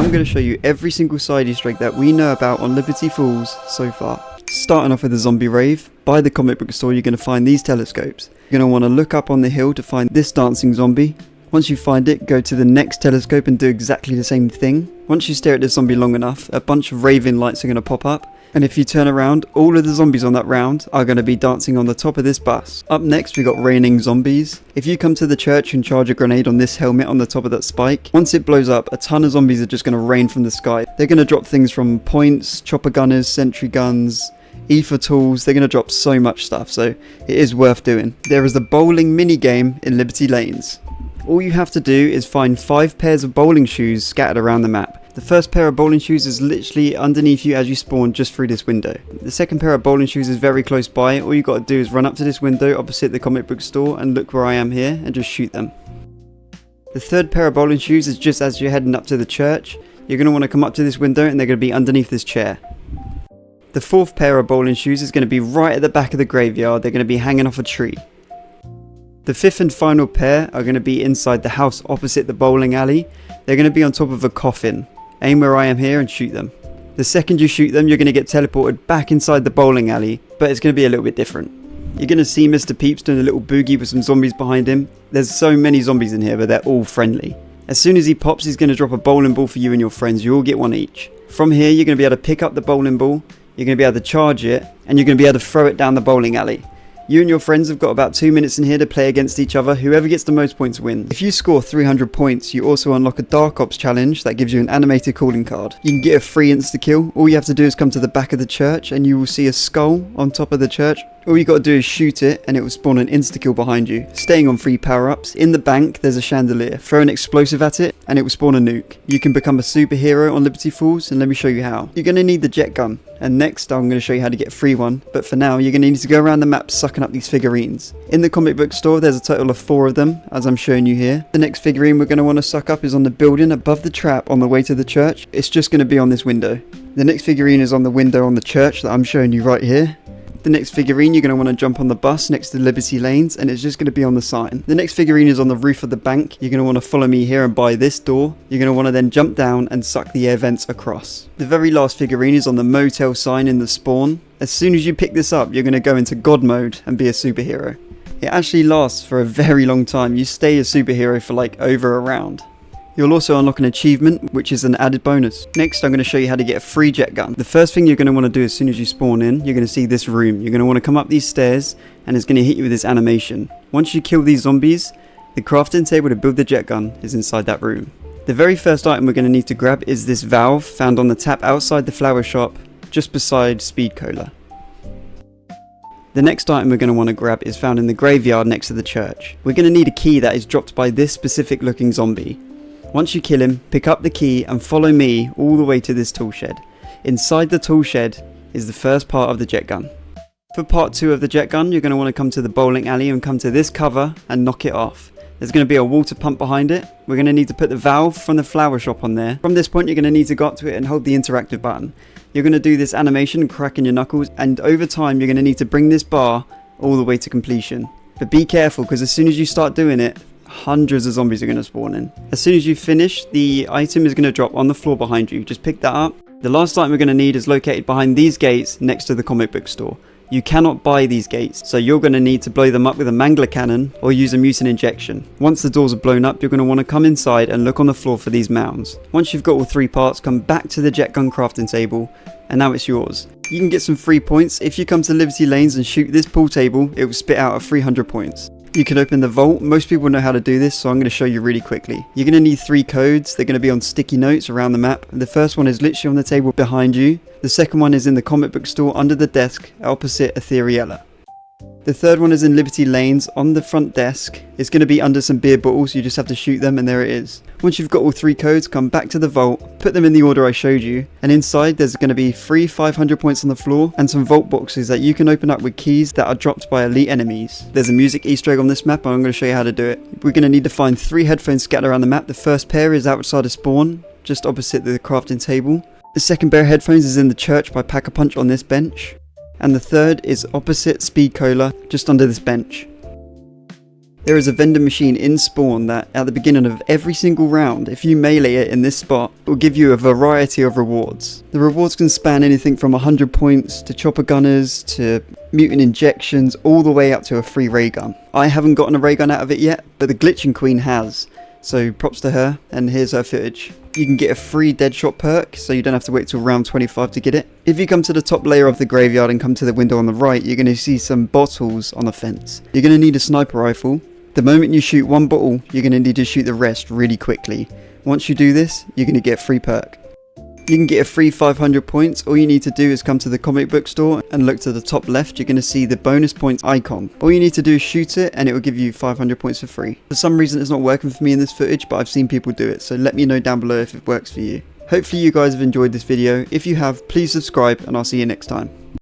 I'm going to show you every single side Easter egg that we know about on Liberty Falls so far. Starting off with the zombie rave, by the comic book store you're going to find these telescopes. You're going to want to look up on the hill to find this dancing zombie. Once you find it, go to the next telescope and do exactly the same thing. Once you stare at this zombie long enough, a bunch of raving lights are going to pop up. And if you turn around, all of the zombies on that round are going to be dancing on the top of this bus. Up next, we got raining zombies. If you come to the church and charge a grenade on this helmet on the top of that spike, once it blows up, a ton of zombies are just going to rain from the sky. They're going to drop things from points, chopper gunners, sentry guns, ether tools. They're going to drop so much stuff, so it is worth doing. There is the bowling mini game in Liberty Lanes. All you have to do is find 5 pairs of bowling shoes scattered around the map. The first pair of bowling shoes is literally underneath you as you spawn just through this window. The second pair of bowling shoes is very close by. All you got to do is run up to this window opposite the comic book store and look where I am here and just shoot them. The third pair of bowling shoes is just as you're heading up to the church. You're going to want to come up to this window and they're going to be underneath this chair. The fourth pair of bowling shoes is going to be right at the back of the graveyard. They're going to be hanging off a tree. The fifth and final pair are going to be inside the house opposite the bowling alley. They're going to be on top of a coffin. Aim where I am here and shoot them. The second you shoot them, you're going to get teleported back inside the bowling alley, but it's going to be a little bit different. You're going to see Mr. Peeps doing a little boogie with some zombies behind him. There's so many zombies in here, but they're all friendly. As soon as he pops, he's going to drop a bowling ball for you and your friends. You all get one each. From here, you're going to be able to pick up the bowling ball, you're going to be able to charge it, and you're going to be able to throw it down the bowling alley. You and your friends have got about 2 minutes in here to play against each other. Whoever gets the most points wins. If you score 300 points, you also unlock a Dark Ops challenge that gives you an animated calling card. You can get a free insta-kill. All you have to do is come to the back of the church and you will see a skull on top of the church. All you got to do is shoot it and it will spawn an insta-kill behind you. Staying on free power-ups. In the bank, there's a chandelier. Throw an explosive at it and it will spawn a nuke. You can become a superhero on Liberty Falls and let me show you how. You're going to need the jet gun. And next I'm going to show you how to get a free one. But for now, you're going to need to go around the map sucking up these figurines. In the comic book store, there's a total of 4 of them, as I'm showing you here. The next figurine we're going to want to suck up is on the building above the trap on the way to the church. It's just going to be on this window. The next figurine is on the window on the church that I'm showing you right here. The next figurine, you're going to want to jump on the bus next to Liberty Lanes and it's just going to be on the sign. The next figurine is on the roof of the bank. You're going to want to follow me here and by this door. You're going to want to then jump down and suck the air vents across. The very last figurine is on the motel sign in the spawn. As soon as you pick this up, you're going to go into God mode and be a superhero. It actually lasts for a very long time. You stay a superhero for like over a round. You'll also unlock an achievement, which is an added bonus. Next, I'm going to show you how to get a free jet gun. The first thing you're going to want to do as soon as you spawn in, you're going to see this room. You're going to want to come up these stairs, and it's going to hit you with this animation. Once you kill these zombies, the crafting table to build the jet gun is inside that room. The very first item we're going to need to grab is this valve found on the tap outside the flower shop, just beside Speed Cola. The next item we're going to want to grab is found in the graveyard next to the church. We're going to need a key that is dropped by this specific looking zombie. Once you kill him, pick up the key and follow me all the way to this tool shed. Inside the tool shed is the first part of the jet gun. For part 2 of the jet gun, you're going to want to come to the bowling alley and come to this cover and knock it off. There's going to be a water pump behind it. We're going to need to put the valve from the flower shop on there. From this point, you're going to need to go up to it and hold the interactive button. You're going to do this animation cracking your knuckles, and over time you're going to need to bring this bar all the way to completion. But be careful, because as soon as you start doing it, hundreds of zombies are going to spawn in. As soon as you finish, the item is going to drop on the floor behind you. Just pick that up. The last item we're going to need is located behind these gates next to the comic book store. You cannot buy these gates, so you're going to need to blow them up with a mangler cannon or use a mutant injection. Once the doors are blown up, you're going to want to come inside and look on the floor for these mounds. Once you've got all 3 parts, come back to the jet gun crafting table, and now it's yours. You can get some free points. If you come to Liberty Lanes and shoot this pool table, it will spit out 300 points. You can open the vault. Most people know how to do this, so I'm going to show you really quickly. You're going to need 3 codes. They're going to be on sticky notes around the map. The first one is literally on the table behind you. The second one is in the comic book store under the desk opposite Ethereella. The third one is in Liberty Lanes on the front desk. It's going to be under some beer bottles. You just have to shoot them and there it is. Once you've got all 3 codes, come back to the vault, put them in the order I showed you, and inside there's going to be 3 500 points on the floor and some vault boxes that you can open up with keys that are dropped by elite enemies. There's a music Easter egg on this map and I'm going to show you how to do it. We're going to need to find 3 headphones scattered around the map. The first pair is outside of spawn, just opposite the crafting table. The second pair of headphones is in the church by Pack-a-Punch on this bench. And the third is opposite Speed Cola, just under this bench. There is a vending machine in spawn that at the beginning of every single round, if you melee it in this spot, it will give you a variety of rewards. The rewards can span anything from 100 points to chopper gunners to mutant injections all the way up to a free ray gun. I haven't gotten a ray gun out of it yet, but the glitching queen has. So props to her, and here's her footage. You can get a free Deadshot perk, so you don't have to wait till round 25 to get it. If you come to the top layer of the graveyard and come to the window on the right, you're going to see some bottles on the fence. You're going to need a sniper rifle. The moment you shoot one bottle, you're going to need to shoot the rest really quickly. Once you do this, you're going to get a free perk. You can get a free 500 points. All you need to do is come to the comic book store and look to the top left. You're going to see the bonus points icon. All you need to do is shoot it and it will give you 500 points for free. For some reason it's not working for me in this footage, but I've seen people do it, so let me know down below if it works for you. Hopefully you guys have enjoyed this video. If you have, please subscribe and I'll see you next time.